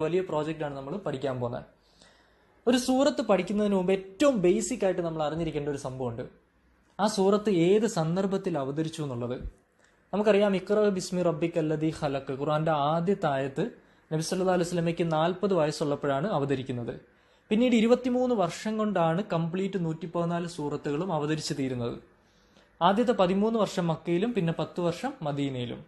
വലിയ പ്രോജക്റ്റാണ് നമ്മൾ പഠിക്കാൻ പോകുന്നത്. ഒരു സൂറത്ത് പഠിക്കുന്നതിന് മുമ്പ് ഏറ്റവും ബേസിക് ആയിട്ട് നമ്മൾ അറിഞ്ഞിരിക്കേണ്ട ഒരു സംഭവമുണ്ട്. ആ സൂറത്ത് ഏത് സന്ദർഭത്തിൽ അവതരിച്ചു എന്നുള്ളത്. നമുക്കറിയാം, ഇഖ്റ ബിസ്മി റബ്ബിക അല്ലദീ ഖലഖ് ഖുർആന്റെ ആദ്യത്തെ ആയത്ത് നബി സല്ലല്ലാഹു അലൈഹി വസല്ലമയ്ക്ക് 40 വയസ്സുള്ളപ്പോഴാണ് അവതരിക്കുന്നത്. പിന്നീട് 23 വർഷം കൊണ്ടാണ് കംപ്ലീറ്റ് 114 സൂറത്തുകളും അവതരിച്ചു തീരുന്നത്. ആദ്യത്തെ 13 വർഷം മക്കയിലും പിന്നെ 10 വർഷം മദീനയിലും.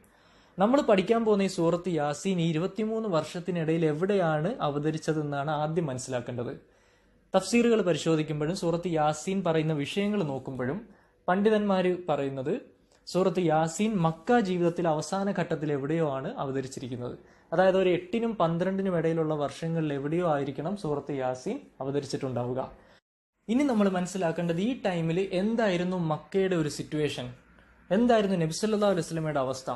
നമ്മൾ പഠിക്കാൻ പോകുന്ന ഈ സൂറത്ത് യാസീൻ 23 വർഷത്തിനിടയിൽ എവിടെയാണ് അവതരിച്ചതെന്നാണ് ആദ്യം മനസ്സിലാക്കേണ്ടത്. തഫ്സീറുകൾ പരിശോധിക്കുമ്പോഴും സൂറത്ത് യാസീൻ പറയുന്ന വിഷയങ്ങൾ നോക്കുമ്പോഴും പണ്ഡിതന്മാർ പറയുന്നത് സൂറത്ത് യാസീൻ മക്ക ജീവിതത്തിൽ അവസാന ഘട്ടത്തിൽ എവിടെയോ ആണ് അവതരിച്ചിരിക്കുന്നത്. അതായത് ഒരു 8നും 12നും ഇടയിലുള്ള വർഷങ്ങളിൽ എവിടെയോ ആയിരിക്കണം സൂറത്ത് യാസീൻ അവതരിച്ചിട്ടുണ്ടാവുക. ഇനി നമ്മൾ മനസ്സിലാക്കേണ്ടത് ഈ ടൈമിൽ എന്തായിരുന്നു മക്കയുടെ ഒരു സിറ്റുവേഷൻ, എന്തായിരുന്നു നബി സല്ലല്ലാഹു അലൈഹി വസല്ലമയുടെ അവസ്ഥ.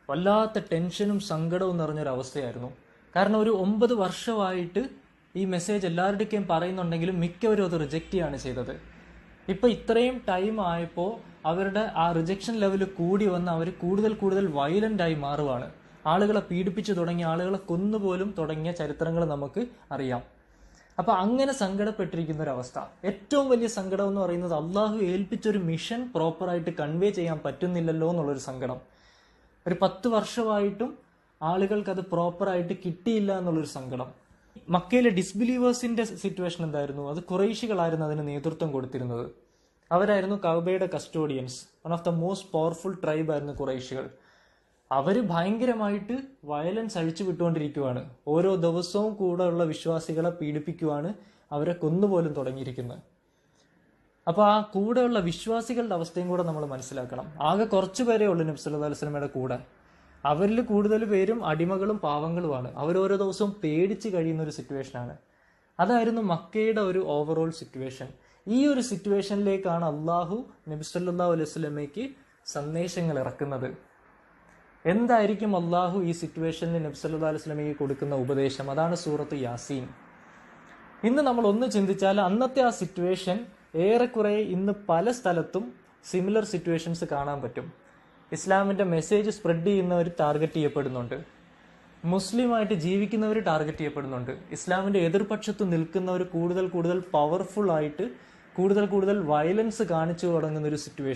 വല്ലാത്ത ടെൻഷനും സങ്കടവും നിറഞ്ഞൊരു അവസ്ഥയായിരുന്നു. കാരണം ഒരു 9 വർഷമായിട്ട് ഈ മെസ്സേജ് എല്ലാവരുടെയും പറയുന്നുണ്ടെങ്കിലും മിക്കവരും അത് റിജക്റ്റ് ചെയ്യാണ് ചെയ്തത്. ഇപ്പൊ ഇത്രയും ടൈം ആയപ്പോൾ അവരുടെ ആ റിജക്ഷൻ ലെവൽ കൂടി വന്ന് അവർ കൂടുതൽ വയലന്റ് ആയി മാറുകയാണ്. ആളുകളെ പീഡിപ്പിച്ചു തുടങ്ങി, ആളുകളെ കൊന്നുപോലും തുടങ്ങിയ ചരിത്രങ്ങൾ നമുക്ക് അറിയാം. അപ്പൊ അങ്ങനെ സങ്കടപ്പെട്ടിരിക്കുന്ന ഒരു അവസ്ഥ. ഏറ്റവും വലിയ സങ്കടം എന്ന് പറയുന്നത് അള്ളാഹു ഏൽപ്പിച്ചൊരു മിഷൻ പ്രോപ്പറായിട്ട് കൺവേ ചെയ്യാൻ പറ്റുന്നില്ലല്ലോ എന്നുള്ളൊരു സങ്കടം. ഒരു 10 വർഷമായിട്ടും ആളുകൾക്ക് അത് പ്രോപ്പറായിട്ട് കിട്ടിയില്ല എന്നുള്ളൊരു സങ്കടം. മക്കയിലെ ഡിസ്ബിലീവേഴ്സിന്റെ സിറ്റുവേഷൻ എന്തായിരുന്നു? അത് ഖുറൈശികളായിരുന്നു അതിന് നേതൃത്വം കൊടുത്തിരുന്നത്. അവരായിരുന്നു കഅബയുടെ custodians. One of the most powerful tribe ആയിരുന്നു ഖുറൈശികൾ. അവര് ഭയങ്കരമായിട്ട് വയലൻസ് അഴിച്ചു വിട്ടുകൊണ്ടിരിക്കുവാണ്. ഓരോ ദിവസവും കൂടെ ഉള്ള വിശ്വാസികളെ പീഡിപ്പിക്കുവാണ്, അവരെ കൊന്നുപോലും തുടങ്ങിയിരിക്കുന്നത്. അപ്പൊ ആ കൂടെയുള്ള വിശ്വാസികളുടെ അവസ്ഥയും കൂടെ നമ്മൾ മനസ്സിലാക്കണം. ആകെ കുറച്ചു പേരേ ഉള്ളൂ നബി സല്ലല്ലാഹു അലൈഹി വസല്ലമയുടെ കൂടെ. അവരിൽ കൂടുതൽ പേരും അടിമകളും പാവങ്ങളുമാണ്. അവരോരോ ദിവസവും പേടിച്ച് കഴിയുന്ന ഒരു സിറ്റുവേഷനാണ്. അതായിരുന്നു മക്കയുടെ ഒരു ഓവറോൾ സിറ്റുവേഷൻ. ഈ ഒരു സിറ്റുവേഷനിലേക്കാണ് അള്ളാഹു നബി സല്ലല്ലാഹു അലൈഹി വസല്ലമയ്ക്ക് സന്ദേശങ്ങൾ ഇറക്കുന്നത്. എന്തായിരിക്കും അള്ളാഹു ഈ സിറ്റുവേഷനിൽ നബി സല്ലല്ലാഹു അലൈഹി വസല്ലമയ്ക്ക് കൊടുക്കുന്ന ഉപദേശം? അതാണ് സൂറത്ത് യാസീൻ. ഇന്ന് നമ്മൾ ഒന്ന് ചിന്തിച്ചാൽ അന്നത്തെ ആ സിറ്റുവേഷൻ ഏറെക്കുറെ ഇന്ന് പല സ്ഥലത്തും സിമിലർ സിറ്റുവേഷൻസ് കാണാൻ പറ്റും. ഇസ്ലാമിന്റെ മെസ്സേജ് സ്പ്രെഡ് ചെയ്യുന്നവർ ടാർഗറ്റ് ചെയ്യപ്പെടുന്നുണ്ട്, മുസ്ലിമായിട്ട് ജീവിക്കുന്നവർ ടാർഗറ്റ് ചെയ്യപ്പെടുന്നുണ്ട്, ഇസ്ലാമിന്റെ എതിർപക്ഷത്ത് നിൽക്കുന്നവർ കൂടുതൽ പവർഫുൾ ആയിട്ട് കൂടുതൽ വയലൻസ് കാണിച്ചു തുടങ്ങുന്ന ഒരു സിറ്റുവേഷൻ.